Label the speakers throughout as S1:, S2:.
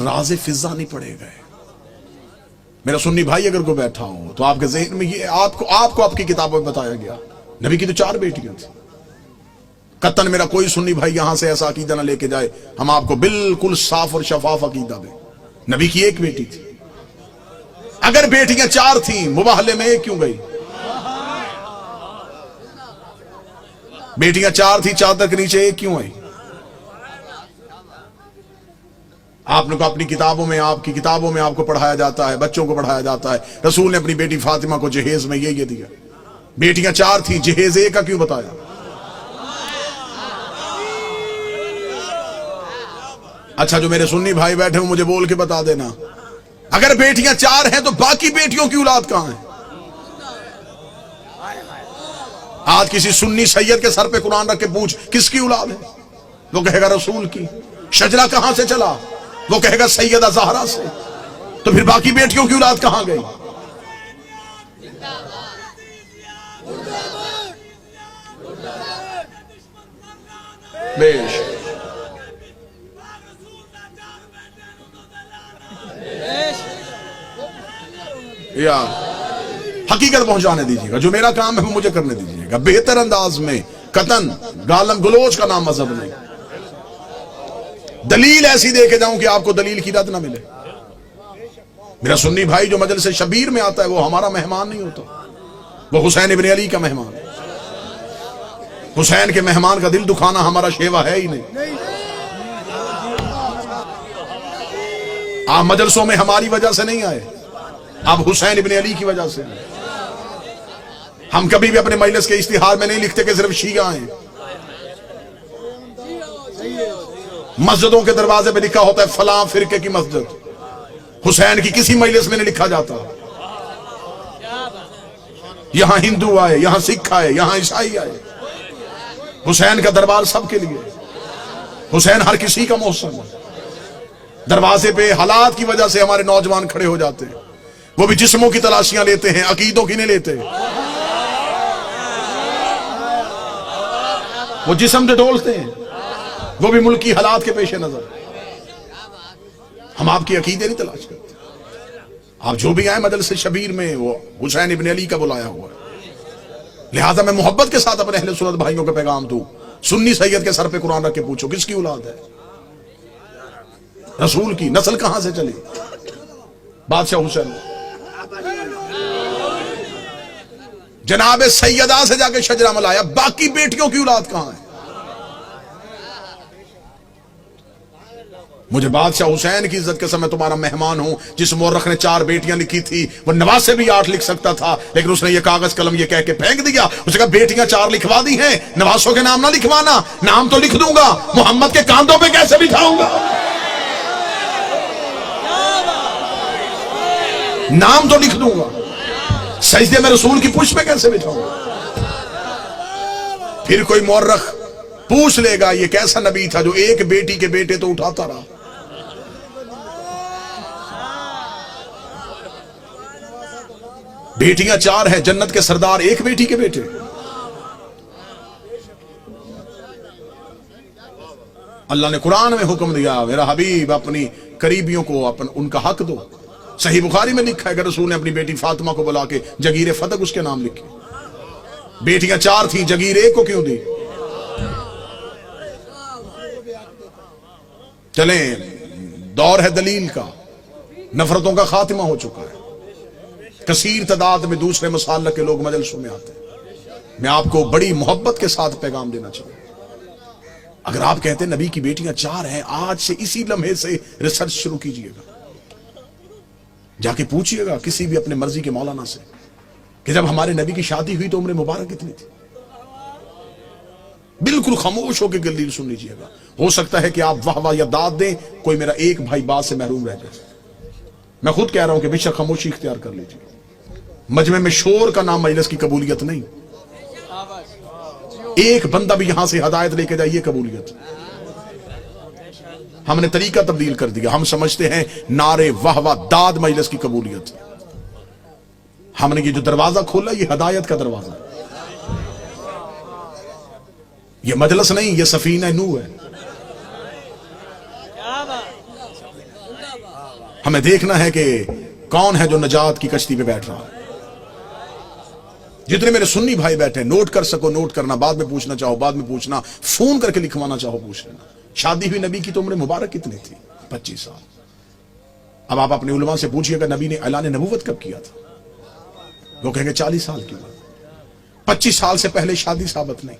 S1: राज़ फिजा नहीं पढ़े गए। मेरा सुन्नी भाई अगर कोई बैठा हो तो आपके ज़हन में ये आपको आपकी किताबों में बताया गया, नबी की तो 4 बेटियां थी। कतन मेरा कोई सुन्नी भाई यहां से ऐसा अकीदा ना लेके जाए, हम आपको बिल्कुल साफ और शफाफ अकीदा दें। नबी की 1 बेटी थी। अगर बेटियां 4 थी, मुबाहले में 1 क्यों गई? बेटियां 4 थी, चादर के नीचे 1 क्यों आई? आपने को अपनी किताबों में, आपकी किताबों में आपको पढ़ाया जाता है, बच्चों को पढ़ाया जाता है, रसूल ने अपनी बेटी फातिमा को जहेज में ये दिया। बेटियां 4 थी, जहेज 1 का क्यों बताया? अच्छा, जो मेरे सुन्नी भाई बैठे हो मुझे बोल के बता देना, अगर बेटियां 4 हैं तो बाकी बेटियों की औलाद कहां है? आज किसी सुन्नी सैयद के सर पे कुरान रख के पूछ किसकी औलाद है, वो कहेगा रसूल की। शजरा कहां से चला, वो कहेगा सैयदा ज़हरा से। तो फिर बाकी बेटियों की औलाद कहां गई? बेश यार हकीकत पहुंचाने दीजिएगा, जो मेरा काम है वो मुझे करने दीजिएगा बेहतर अंदाज में। कतन गालम गलोच का नाम मजहब नहीं। दलील ऐसी दे के जाऊं कि आपको दलील की रद ना मिले। मेरा सुन्नी भाई जो मजलिस शबीर में आता है वो हमारा मेहमान नहीं होता, वो हुसैन इब्न अली का मेहमान है। हुसैन के मेहमान का दिल दुखाना हमारा शेवा है ही नहीं। आप मजलिसों में हमारी वजह से नहीं आए, आप हुसैन इब्न अली की वजह से। हम कभी भी अपने मजलिस के इश्तिहार में नहीं लिखते कि सिर्फ शिया हैं। मस्जिदों के दरवाजे पे लिखा होता है फलां फिरके की मस्जिद। हुसैन की किसी मजलिस में नहीं लिखा जाता यहां हिंदू आए, यहां सिख आए, यहां ईसाई आए। हुसैन का दरबार सबके लिए, हुसैन हर किसी का मौसम है। दरवाजे पे हालात की वजह से हमारे नौजवान खड़े हो जाते हैं, वो भी जिस्मों की तलाशियां लेते हैं, अकीदों की नहीं लेते। वो जिस्म से डोलते हैं, वो भी मुल्क की हालात के पेश नजर। हम आपकी अकीदे नहीं तलाश करते। आप जो भी आए मजलिस शबीर में वो हुसैन इब्न अली का बुलाया हुआ है। लिहाजा मैं मोहब्बत के साथ अपने अहले सुन्नत भाइयों का पैगाम दूं, सुन्नी सैयद के सर पे कुरान रख के पूछो किसकी औलाद है? रसूल की। नस्ल कहां से चली? बादशाह हुसैन। जनाब सैयदा से जाके शजरा मलाया, बाकी बेटियों की औलाद कहां है? मुझे बादशाह हुसैन की इज्जत के समय तुम्हारा मेहमान हूं। जिस मोरख ने 4 बेटियां लिखी थी वो नवाज से भी 8 लिख सकता था, लेकिन उसने ये कागज कलम ये कह के फेंक दिया। उसने कहा बेटियां 4 लिखवा दी हैं, नवासों के नाम ना लिखवाना। नाम तो लिख दूंगा, मोहम्मद के कांधों पे कैसे बिठाऊंगा? नाम तो लिख दूंगा, सजदे में रसूल की पुष्प पे कैसे बिठाऊंगा? फिर कोई मोरख पूछ लेगा ये कैसा नबी था जो एक बेटी के बेटे तो उठाता रहा। बेटियां 4 हैं, जन्नत के सरदार 1 बेटी के बेटे। अल्लाह ने कुरान में हुक्म दिया, मेरा हबीब अपनी करीबियों को उनका हक दो। सही बुखारी में लिखा है कि रसूल ने अपनी बेटी फातिमा को बुला के जगीर फतक उसके नाम लिखी। बेटियां 4 थी, जगीर 1 को क्यों दी? चलें, दौर है दलील का, नफरतों का खात्मा हो चुका है। कसीर तादाद में दूसरे मसाल के लोग मजलिसों में आते हैं। मैं आपको बड़ी मोहब्बत के साथ पैगाम देना चाहूंगा, अगर आप कहते हैं नबी की बेटियां 4 हैं, आज से इसी लम्हे से रिसर्च शुरू कीजिएगा। जाके पूछिएगा किसी भी अपने मर्जी के मौलाना से कि जब हमारे नबी की शादी हुई तो उम्र मुबारक कितनी थी। बिल्कुल खामोश होकर दलील सुन लीजिएगा। हो सकता है कि आप वाह वाह या दाद दें, कोई मेरा एक भाई बात से महरूम रह जाए। मैं खुद कह रहा हूं कि बेशक खामोशी इख्तियार कर लीजिए। मजमे में शोर का नाम मजलिस की कबूलियत नहीं। एक बंदा भी यहां से हदायत लेके जाइए, कबूलियत। हमने तरीका तब्दील कर दिया। हम समझते हैं नारे वाह वाह दाद मजलिस की कबूलियत। हमने ये जो दरवाजा खोला ये हदायत का दरवाजा, ये मजलिस नहीं, ये सफीना नूह है। हमें देखना है कि कौन है जो नजात की कश्ती पे बैठ रहा है। जितने मेरे सुन्नी भाई बैठे, नोट कर सको नोट करना, बाद में पूछना चाहो बाद में पूछना, फोन करके लिखवाना चाहो पूछ लेना। शादी हुई नबी की तो उम्र मुबारक कितनी थी? 25 साल। अब आप अपने उलमा से पूछिएगा नबी ने ऐलान नबूवत कब किया था, वो कहेंगे 40 साल की उम्र। 25 साल से पहले शादी साबित नहीं।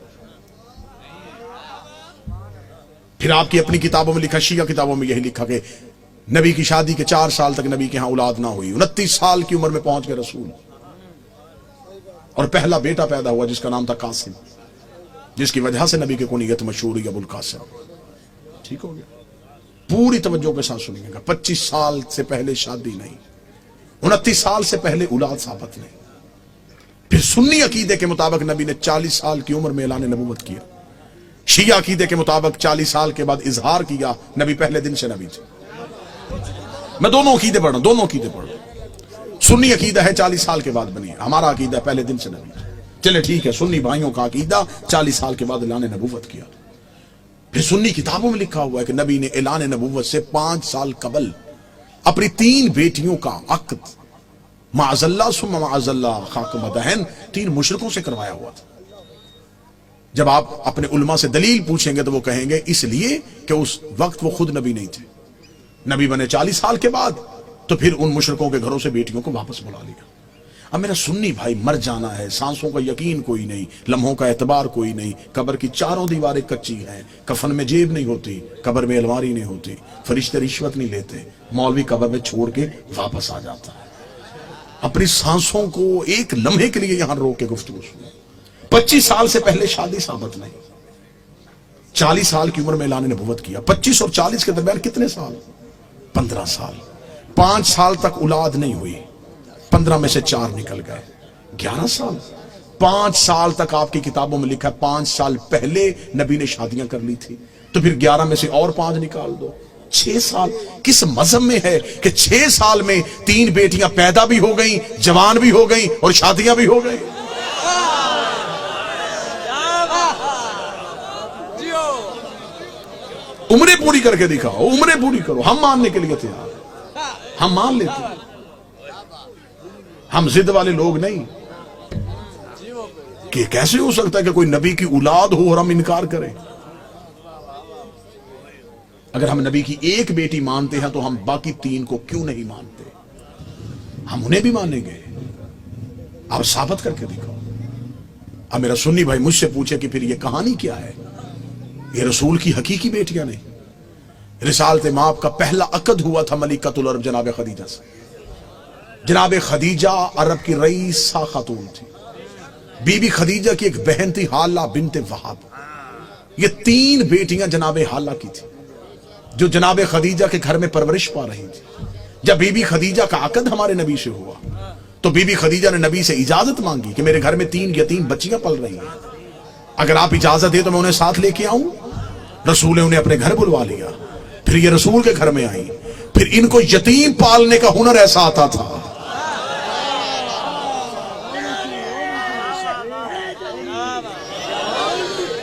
S1: फिर आपकी अपनी किताबों में लिखा, शिया किताबों में यही लिखा कि नबी की शादी के 4 साल तक नबी के यहां औलाद ना हुई। 29 साल की उम्र में पहुंच गए रसूल, और पहला बेटा पैदा हुआ जिसका नाम था कासिम, जिसकी वजह से नबी की कुनियत मशहूर हुई अबुल कासिम। ठीक हो गया? पूरी तवज्जो के साथ सुनिएगा। 25 साल से पहले शादी नहीं, 29 साल से पहले औलाद साबित नहीं। फिर सुन्नी अकीदे के मुताबिक नबी ने 40 साल की उम्र में ऐलान नबूवत किया। शिया अकीदे के मुताबिक 40 साल के बाद इजहार किया, नबी पहले दिन से नबी थे। मैं दोनों अकीदे पढ़ रहा हूं, दोनों अकीदे पढ़ रहा हूं। सुन्नी अकीदा है 40 साल के बाद बनी है, हमारा अकीदा पहले दिन से नबी थे। चले ठीक है, सुन्नी भाइयों का अकीदा 40 साल के बाद ऐलान नबूवत किया। फिर सुन्नी किताबों में लिखा हुआ है कि नबी ने ऐलान नबूवत से 5 साल कबल अपनी 3 बेटियों का अक्द माअज़ल्लाह सुम्मा माअज़ल्लाह खाक मदहन 3 मुशरिकों से करवाया हुआ था। जब आप अपने उलमा से दलील पूछेंगे तो वो कहेंगे इसलिए कि उस वक्त वो खुद नबी नहीं थे, नबी बने 40 साल के बाद, तो फिर उन मुशरिकों के घरों से बेटियों को वापस बुला लिया। अब मेरा सुन्नी भाई, मर जाना है, सांसों का यकीन कोई नहीं, लम्हों का एतबार कोई नहीं, कब्र की 4 दीवारें कच्ची हैं, कफन में जेब नहीं होती, कब्र में अलमारी नहीं होती, फरिश्ते रिश्वत नहीं लेते, मौलवी कब्र में छोड़ के वापस आ जाता है। अपनी सांसों को एक लम्हे के लिए यहां रोक के गुफ्तगू सुनो। 25 साल से पहले शादी साबित नहीं, 40 साल की उम्र में ऐलान नबूवत किया। 25 और 40 के दरमियान कितने साल? 15 साल। 5 साल तक औलाद नहीं हुई, 15 में से 4 निकल गए, 11 साल। 5 साल तक आपकी किताबों में लिखा है 5 साल पहले नबी ने शादियां कर ली थी, तो फिर 11 में से और 5 निकाल दो, 6 साल। किस मजहब में है कि 6 साल में 3 बेटियां पैदा भी हो गई, जवान भी हो गई और शादियां भी हो गई? उम्रें पूरी करके दिखाओ, उम्रें पूरी करो, हम मानने के लिए तैयार, हम मान लेते हैं। हम जिद वाले लोग नहीं कि कैसे हो सकता है कि कोई नबी की औलाद हो और हम इनकार करें। अगर हम नबी की एक बेटी मानते हैं तो हम बाकी 3 को क्यों नहीं मानते? हम उन्हें भी मानेंगे। आप साबित करके दिखाओ। अब मेरा सुन्नी भाई मुझसे पूछे कि फिर ये कहानी क्या है? ये रसूल की हकीकी बेटियां नहीं। रिसालत माप का पहला अकद हुआ था मलिकतुल अरब जनाब खदीजा से। जनाब खदीजा अरब की रईसा खातून थी। बीबी खदीजा की एक बहन थी हाला बिनते वहाब। ये 3 बेटियां जनाब हाला की थी जो जनाब खदीजा के घर में परवरिश पा रही थी। जब बीबी खदीजा का अकद हमारे नबी से हुआ तो बीबी खदीजा ने नबी से इजाजत मांगी कि मेरे घर में 3 यतीम बच्चियां पल रही हैं, अगर आप इजाजत दे तो मैं उन्हें साथ लेके आऊं। रसूल ने उन्हें अपने घर बुलवा लिया। फिर ये रसूल के घर में आई। फिर इनको यतीम पालने का हुनर ऐसा आता था,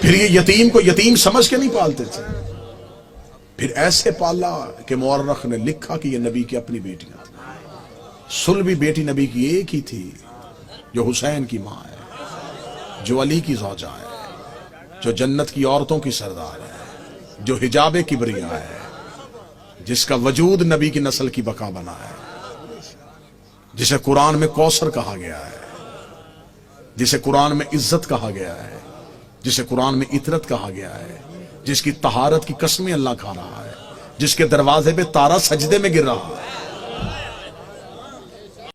S1: फिर ये यतीम को यतीम समझ के नहीं पालते थे, फिर ऐसे पाला कि मुअर्रख ने लिखा कि ये नबी की अपनी बेटियां थी। सुलभी बेटी नबी की एक ही थी जो हुसैन की मां है, जो अली की ज़ौजा है, जो जन्नत की औरतों की सरदार है, जो हिजाब किबरिया है, जिसका वजूद नबी की नस्ल की बका बना है, जिसे कुरान में कौसर कहा गया है, जिसे कुरान में इज्जत कहा गया है, जिसे कुरान में इतरत कहा गया है, जिसकी तहारत की कसमें अल्लाह खा रहा है, जिसके दरवाजे पे तारा सजदे में गिर रहा है।